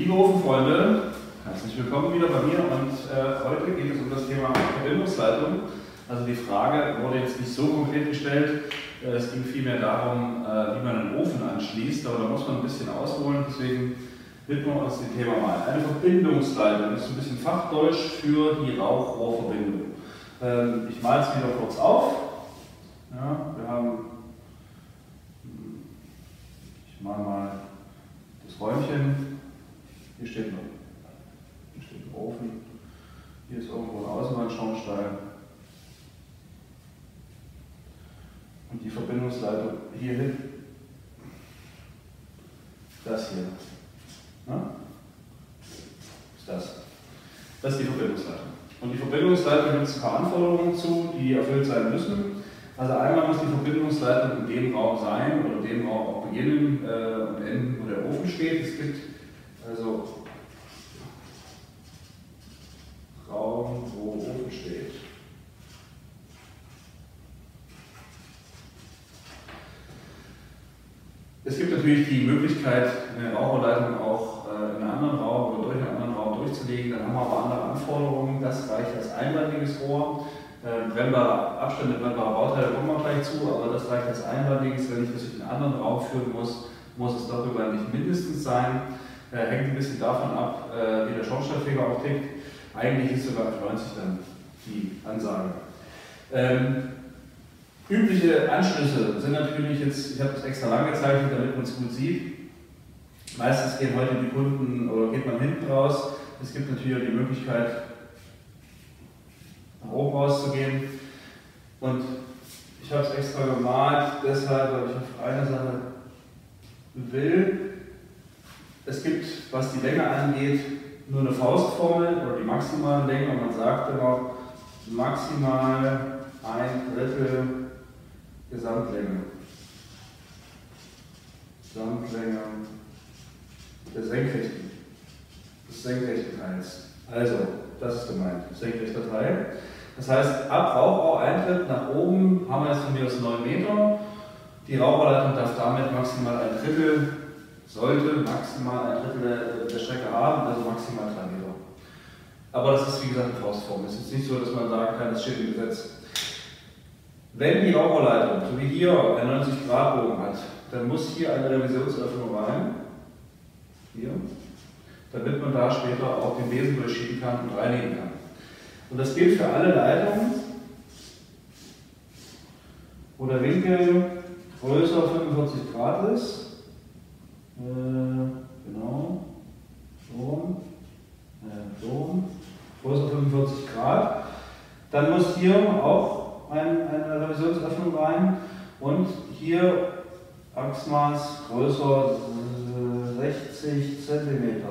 Liebe Ofenfreunde, herzlich willkommen wieder bei mir und heute geht es um das Thema Verbindungsleitung. Also die Frage wurde jetzt nicht so konkret gestellt, es ging vielmehr darum, wie man einen Ofen anschließt, aber da muss man ein bisschen ausholen, deswegen widmen wir uns dem Thema mal. Eine Verbindungsleitung ist ein bisschen Fachdeutsch für die Rauchrohrverbindung. Ich male es wieder kurz auf. Ja, wir haben, ich male mal das Räumchen. Hier steht ein Ofen, hier ist irgendwo ein Außenwandschornstein und die Verbindungsleitung hierhin, das hier, na? Ist das. Das ist die Verbindungsleitung. Und die Verbindungsleitung gibt es ein paar Anforderungen zu, die erfüllt sein müssen. Also einmal muss die Verbindungsleitung in dem Raum sein oder dem Raum auch beginnen und enden, wo der Ofen steht. Es gibt also Raum, wo Ofen steht. Es gibt natürlich die Möglichkeit, eine Raucherleitung auch in einen anderen Raum oder durch einen anderen Raum durchzulegen. Dann haben wir aber andere Anforderungen. Das reicht als einwandiges Rohr. Brennbare Abstände, brennbare Bauteile kommen wir gleich zu, aber das reicht als einwandiges. Wenn ich das in einen anderen Raum führen muss, muss es doppelwandig mindestens sein. Hängt ein bisschen davon ab, wie der Schornsteinfeger auch tickt. Eigentlich ist sogar F90 dann die Ansage. Übliche Anschlüsse sind natürlich jetzt, ich habe das extra lang gezeichnet, damit man es gut sieht. Meistens gehen heute die Kunden oder geht man hinten raus. Es gibt natürlich auch die Möglichkeit, nach oben rauszugehen. Und ich habe es extra gemalt, deshalb, weil ich auf eine Sache will. Es gibt, was die Länge angeht, nur eine Faustformel oder die maximale Länge und man sagt immer maximal 1/3 Gesamtlänge. Gesamtlänge des senkrechten Teils. Also, das ist gemeint, senkrechter Teil. Das heißt, ab Rauchrohreintritt nach oben haben wir jetzt von mir aus 9 Meter. Die Raucherleitung darf damit maximal 1/3, sollte maximal 1/3 der Strecke haben, also maximal 3 Meter. Aber das ist wie gesagt eine Faustformel. Es ist nicht so, dass man sagen kann, das steht im Gesetz. Wenn die Raucherleitung, so wie hier, einen 90-Grad-Bogen hat, dann muss hier eine Revisionsöffnung rein, hier, damit man da später auch den Besen durchschieben kann und reinigen kann. Und das gilt für alle Leitungen, wo der Winkel größer 45 Grad ist. Genau, so, größer 45 Grad. Dann muss hier auch eine Revisionsöffnung rein und hier Achsmaß größer 60 cm.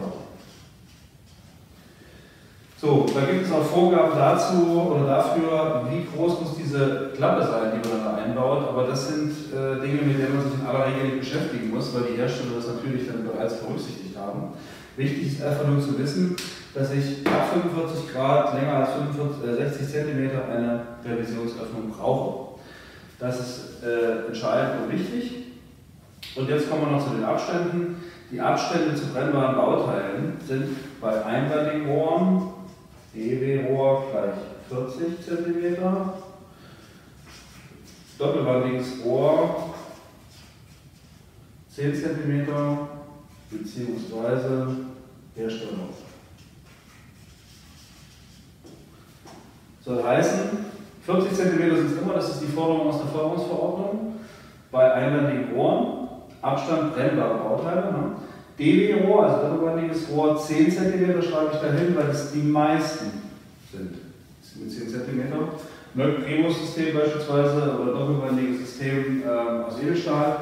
So, da gibt es auch Vorgaben dazu oder dafür, wie groß muss diese Klappe sein, die man da einbaut. Aber das sind Dinge, mit denen man sich in aller Regel nicht beschäftigen muss, weil die Hersteller das natürlich dann bereits berücksichtigt haben. Wichtig ist einfach nur zu wissen, dass ich ab 45 Grad länger als 60 cm eine Revisionsöffnung brauche. Das ist entscheidend und wichtig. Und jetzt kommen wir noch zu den Abständen. Die Abstände zu brennbaren Bauteilen sind bei einwandigen Rohren EW-Rohr gleich 40 cm, doppelwandiges Rohr 10 cm beziehungsweise Hersteller. Soll heißen, 40 cm sind es immer, das ist die Forderung aus der Förderungsverordnung, bei einwandigen Rohren, Abstand brennbare Bauteile. Ne? DW-Rohr, also doppelwandiges Rohr, 10 cm schreibe ich dahin, weil es die meisten sind. Mit 10 cm. Möck-Primus-System beispielsweise oder doppelwandiges System aus Edelstahl.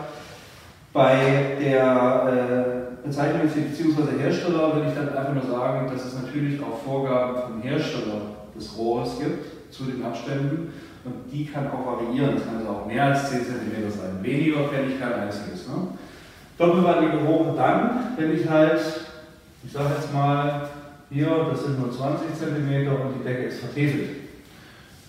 Bei der Bezeichnung bzw. Hersteller will ich dann einfach nur sagen, dass es natürlich auch Vorgaben vom Hersteller des Rohres gibt zu den Abständen und die kann auch variieren. Das kann also auch mehr als 10 cm sein. Weniger kenne ich kein einziges. Ne? Doppelwandige Rohre dann, wenn ich halt, ich sage jetzt mal, hier, das sind nur 20 cm und die Decke ist vertefelt.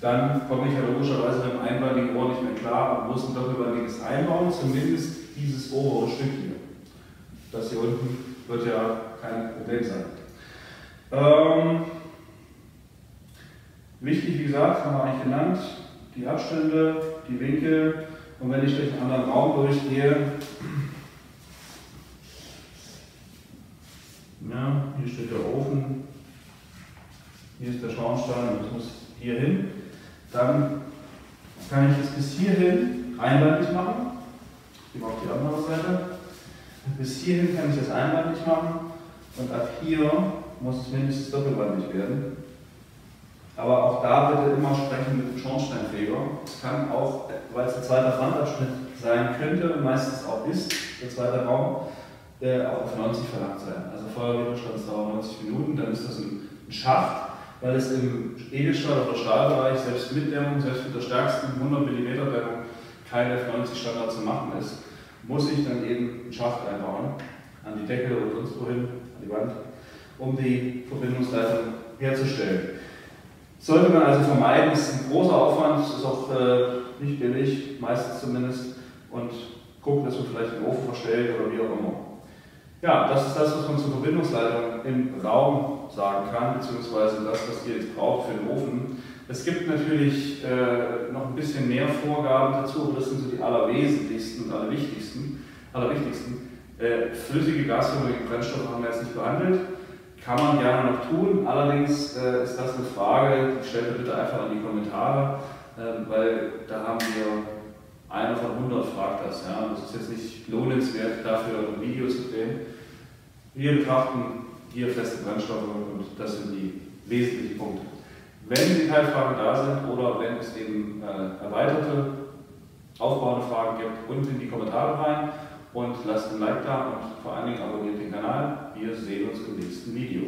Dann komme ich ja logischerweise mit dem einwandigen Rohr nicht mehr klar und muss ein doppelwandiges einbauen, zumindest dieses obere Stück hier. Das hier unten wird ja kein Problem sein. Wichtig, wie gesagt, haben wir eigentlich genannt, die Abstände, die Winkel, und wenn ich durch einen anderen Raum durchgehe, ja, hier steht der Ofen, hier ist der Schornstein und das muss hier hin, dann kann ich es bis hierhin einwandig machen. Ich gehe auf die andere Seite. Bis hierhin kann ich das einwandig machen und ab hier muss es mindestens doppelwandig werden. Aber auch da bitte immer sprechen mit dem Schornsteinfeger. Es kann auch, weil es ein zweiter Frontabschnitt sein könnte und meistens auch ist, der zweite Raum, auch auf 90 verlangt sein. Also Feuerwiderstandsdauer 90 Minuten, dann ist das ein Schacht, weil es im Edelstahl- oder Stahlbereich selbst mit Dämmung, selbst mit der stärksten 100 mm Dämmung kein F90 Standard zu machen ist, muss ich dann eben einen Schacht einbauen, an die Decke oder sonst wohin, an die Wand, um die Verbindungsleitung herzustellen. Sollte man also vermeiden, ist ein großer Aufwand, ist auch nicht billig, meistens zumindest, und gucken, dass man vielleicht den Ofen verstellt oder wie auch immer. Ja, das ist das, was man zur Verbindungsleitung im Raum sagen kann, beziehungsweise das, was ihr jetzt braucht für den Ofen. Es gibt natürlich noch ein bisschen mehr Vorgaben dazu, aber das sind so die allerwesentlichsten und allerwichtigsten. Flüssige gasförmige Brennstoffe haben wir jetzt nicht behandelt. Kann man gerne noch tun, allerdings ist das eine Frage, die stellt ihr bitte einfach in die Kommentare, weil da haben wir einer von 100 fragt das. Ja. Das ist jetzt nicht lohnenswert, dafür ein Video zu drehen. Wir betrachten hier feste Brennstoffe und das sind die wesentlichen Punkte. Wenn Detailfragen da sind oder wenn es eben erweiterte, aufbauende Fragen gibt, unten in die Kommentare rein und lasst ein Like da und vor allen Dingen abonniert den Kanal. Wir sehen uns im nächsten Video.